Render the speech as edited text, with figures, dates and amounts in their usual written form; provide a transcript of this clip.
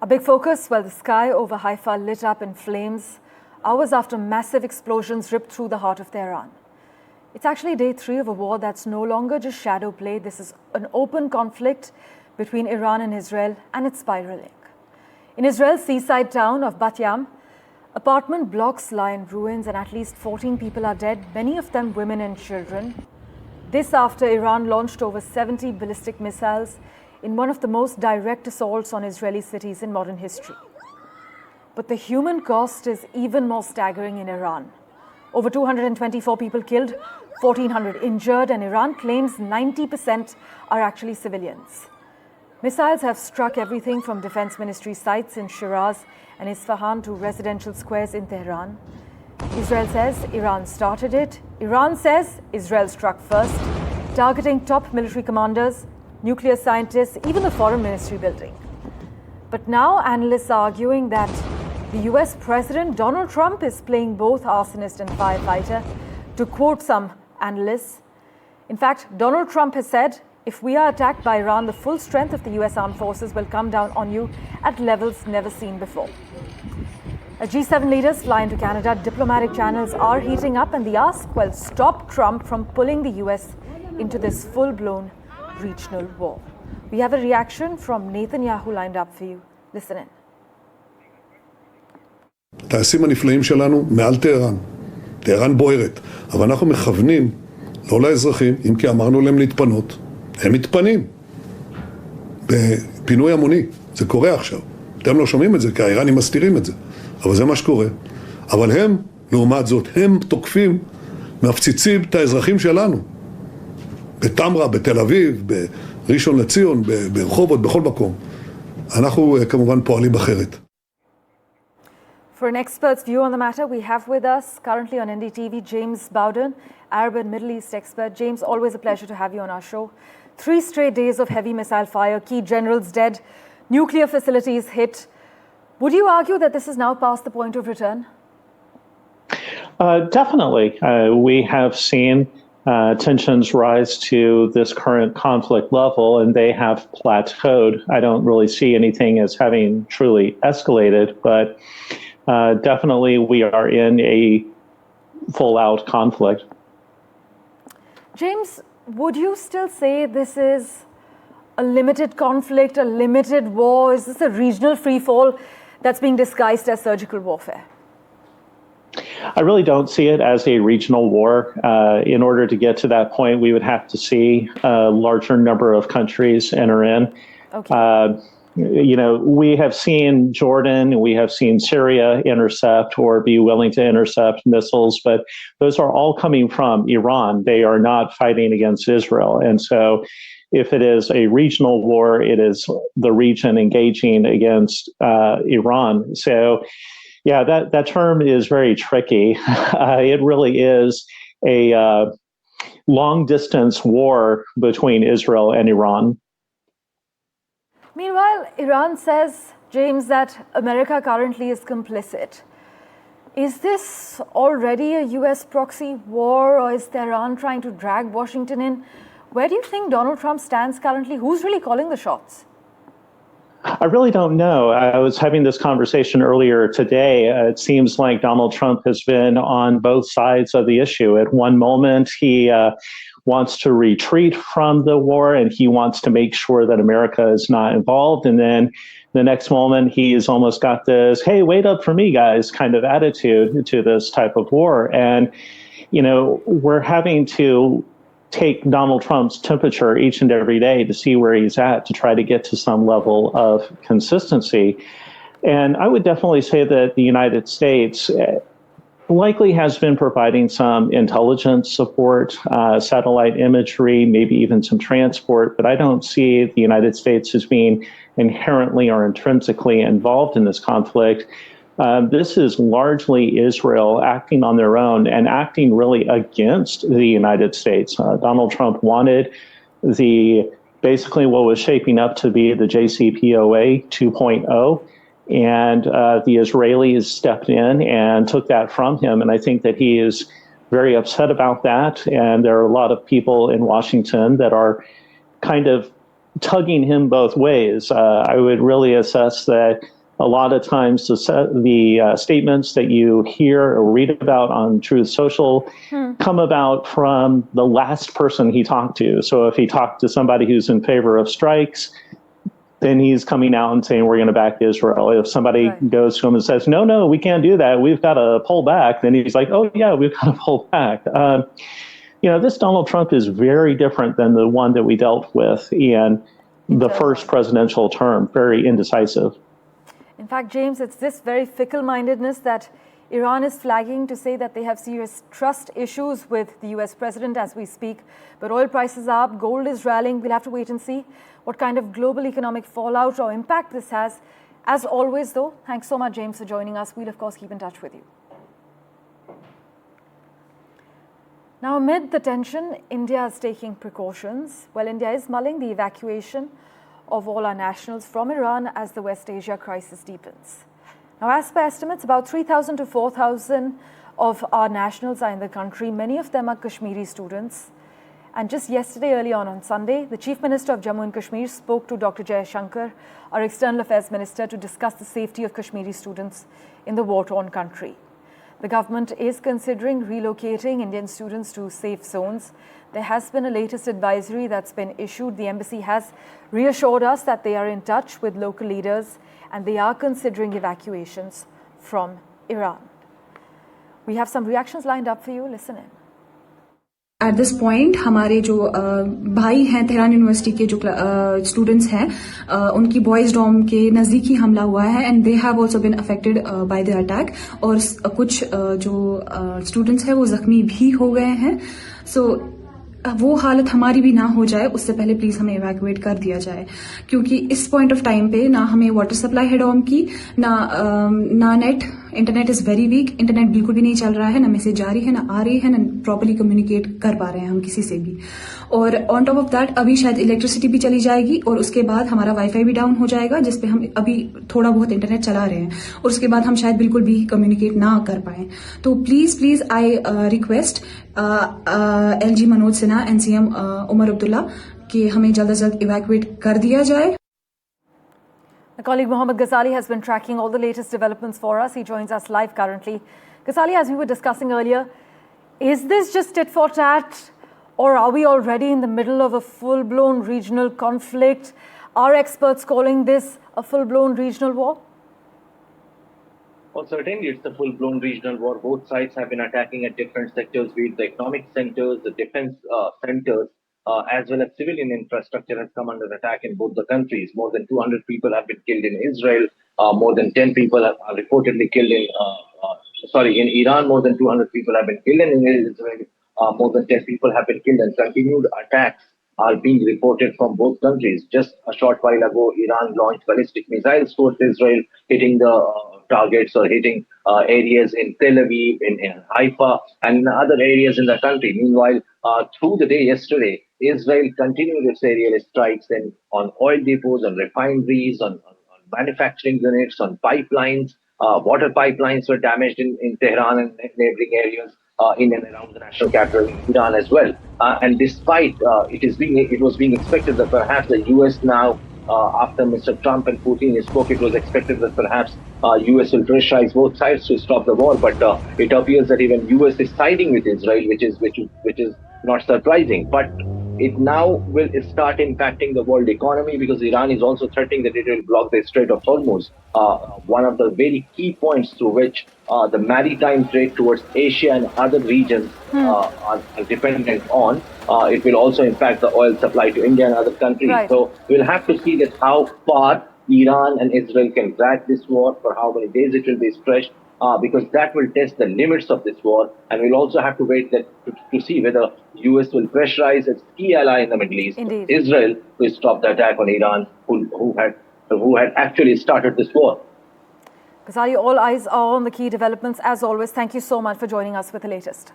A big focus, well, the sky over Haifa lit up in flames hours after massive explosions ripped through the heart of Tehran. It's actually day 3 of a war that's no longer just shadow play. This is an open conflict between Iran and Israel, and it's spiraling. In Israel's seaside town of Bat Yam, apartment blocks lie in ruins and at least 14 people are dead, many of them women and children. This after Iran launched over 70 ballistic missiles in one of the most direct assaults on Israeli cities in modern history. But the human cost is even more staggering in Iran. Over 224 people killed, 1,400 injured, and Iran claims 90% are actually civilians. Missiles have struck everything from defense ministry sites in Shiraz and Isfahan to residential squares in Tehran. Israel says Iran started it. Iran says Israel struck first, targeting top military commanders, nuclear scientists, even the foreign ministry building. But now analysts are arguing that the US President Donald Trump is playing both arsonist and firefighter, to quote some analysts. In fact, Donald Trump has said, if we are attacked by Iran, the full strength of the US armed forces will come down on you at levels never seen before. As G7 leaders fly into Canada, diplomatic channels are heating up, and the ask, well, stop Trump from pulling the US into this full-blown regional war. We have a reaction from Netanyahu lined up for you. Listen in. הטייסים הנפלאים שלנו מעל טהרן. טהרן בוערת. אבל אנחנו מכוונים לא לאזרחים, אם כי אמרנו להם להתפנות. הם מתפנים. בפינוי המוני. זה קורה עכשיו. אתם לא שומעים את זה, כי האיראנים מסתירים את זה. אבל זה מה שקורה. אבל הם, לעומת זאת, הם תוקפים, מפציצים את האזרחים שלנו. בתמרה, בתל אביב, בראשון לציון, ברחובות, בכל מקום. אנחנו כמובן פועלים אחרת. For an expert's view on the matter, we have with us currently on NDTV James Bowden, Arab and Middle East expert. James, always a pleasure to have you on our show. 3 straight days of heavy missile fire, key generals dead, nuclear facilities hit. Would you argue that this is now past the point of return? Definitely. We have seen tensions rise to this current conflict level, and they have plateaued. I don't really see anything as having truly escalated, but definitely we are in a full-out conflict. James, would you still say this is a limited conflict, a limited war? Is this a regional free-fall that's being disguised as surgical warfare? I really don't see it as a regional war. In order to get to that point, we would have to see a larger number of countries enter in. Okay. We have seen Jordan, we have seen Syria intercept or be willing to intercept missiles, but those are all coming from Iran. They are not fighting against Israel. And so if it is a regional war, it is the region engaging against Iran. So yeah, that term is very tricky. It really is a long-distance war between Israel and Iran. Meanwhile, Iran says, James, that America currently is complicit. Is this already a US proxy war, or is Tehran trying to drag Washington in? Where do you think Donald Trump stands currently? Who's really calling the shots? I really don't know. I was having this conversation earlier today. It seems like Donald Trump has been on both sides of the issue. At one moment, he wants to retreat from the war and he wants to make sure that America is not involved. And then the next moment, he's almost got this, hey, wait up for me, guys, kind of attitude to this type of war. And, we're having to take Donald Trump's temperature each and every day to see where he's at, to try to get to some level of consistency. And I would definitely say that the United States likely has been providing some intelligence support, satellite imagery, maybe even some transport, but I don't see the United States as being inherently or intrinsically involved in this conflict. This is largely Israel acting on their own and acting really against the United States. Donald Trump wanted basically what was shaping up to be the JCPOA 2.0. And the Israelis stepped in and took that from him. And I think that he is very upset about that. And there are a lot of people in Washington that are kind of tugging him both ways. I would really assess that a lot of times the statements that you hear or read about on Truth Social come about from the last person he talked to. So if he talked to somebody who's in favor of strikes, then he's coming out and saying, we're going to back Israel. If somebody goes to him and says, no, we can't do that, we've got to pull back, then he's like, oh, yeah, we've got to pull back. This Donald Trump is very different than the one that we dealt with in the first presidential term, very indecisive. In fact, James, it's this very fickle-mindedness that Iran is flagging to say that they have serious trust issues with the US president as we speak. But oil prices are up, gold is rallying. We'll have to wait and see what kind of global economic fallout or impact this has. As always, though, thanks so much, James, for joining us. We'll, of course, keep in touch with you. Now, amid the tension, India is taking precautions. Well, India is mulling the evacuation of all our nationals from Iran as the West Asia crisis deepens. Now, as per estimates, about 3,000 to 4,000 of our nationals are in the country. Many of them are Kashmiri students. And just yesterday, early on Sunday, the Chief Minister of Jammu and Kashmir spoke to Dr. Jaishankar, our External Affairs Minister, to discuss the safety of Kashmiri students in the war-torn country. The government is considering relocating Indian students to safe zones. There has been a latest advisory that's been issued. The embassy has reassured us that they are in touch with local leaders and they are considering evacuations from Iran. We have some reactions lined up for you. Listen in. At this point, हमारे जो भाई हैं Tehran university के जो students हैं उनकी boys dorm के नज़दीक ही हमला हुआ है and they have also been affected by the attack और कुछ जो स्टूडेंट्स हैं वो जख्मी भी हो गए हैं सो वो हालत हमारी भी ना हो जाए उससे पहले प्लीज हमें इवैक्यूएट कर दिया जाए क्योंकि इस पॉइंट ऑफ टाइम पे ना हमें वाटर सप्लाई है डॉर्म की ना net internet is very weak internet बिल्कुल भी नहीं चल रहा है ना मैसेज जा रही है ना आ रही है ना प्रॉपर्ली कम्युनिकेट कर पा रहे हैं हम किसी से भी और ऑन टॉप ऑफ दैट अभी शायद इलेक्ट्रिसिटी भी चली जाएगी और उसके बाद हमारा वाईफाई भी डाउन हो जाएगा जिसपे हम अभी थोड़ा बहुत इंटरनेट चला रहे हैं और उसके बाद हम शायद बिल्कुल भी कम्युनिकेट ना कर पाए तो please I request LG Manoj Sinha and CM Omar Abdullah कि हमें जल्द से जल्द इवैक्यूएट कर दिया जाए. My colleague Mohammad Ghazali has been tracking all the latest developments for us. He joins us live currently. Ghazali, as we were discussing earlier, is this just tit for tat or are we already in the middle of a full-blown regional conflict? Are experts calling this a full-blown regional war? Well, certainly it's a full-blown regional war. Both sides have been attacking at different sectors, be it the economic centers, the defense centers, as well as civilian infrastructure has come under attack in both the countries. More than 200 people have been killed in Israel. More than 10 people are reportedly killed in Iran. More than 200 people have been killed in Israel. More than 10 people have been killed, and continued attacks are being reported from both countries. Just a short while ago, Iran launched ballistic missiles towards Israel, hitting the targets or hitting areas in Tel Aviv, in Haifa, and other areas in the country. Meanwhile, through the day yesterday, Israel continued its aerial strikes on oil depots, on refineries, on manufacturing units, on pipelines. Water pipelines were damaged in Tehran and neighboring areas. In and around the national capital in Iran as well. And despite it was being expected that perhaps the US now, after Mr. Trump and Putin spoke, it was expected that perhaps US will pressurize both sides to stop the war. But it appears that even US is siding with Israel, which is not surprising. But it now will start impacting the world economy because Iran is also threatening that it will block the Strait of Hormuz, one of the very key points through which the maritime trade towards Asia and other regions are dependent on. It will also impact the oil supply to India and other countries. Right. So we'll have to see that how far Iran and Israel can drag this war, for how many days it will be stretched. Because that will test the limits of this war, and we'll also have to wait to see whether US will pressurize its key ally in the Middle East, Indeed. Israel, to stop the attack on Iran, who had actually started this war. Ghazali, all eyes are on the key developments. As always, thank you so much for joining us with the latest.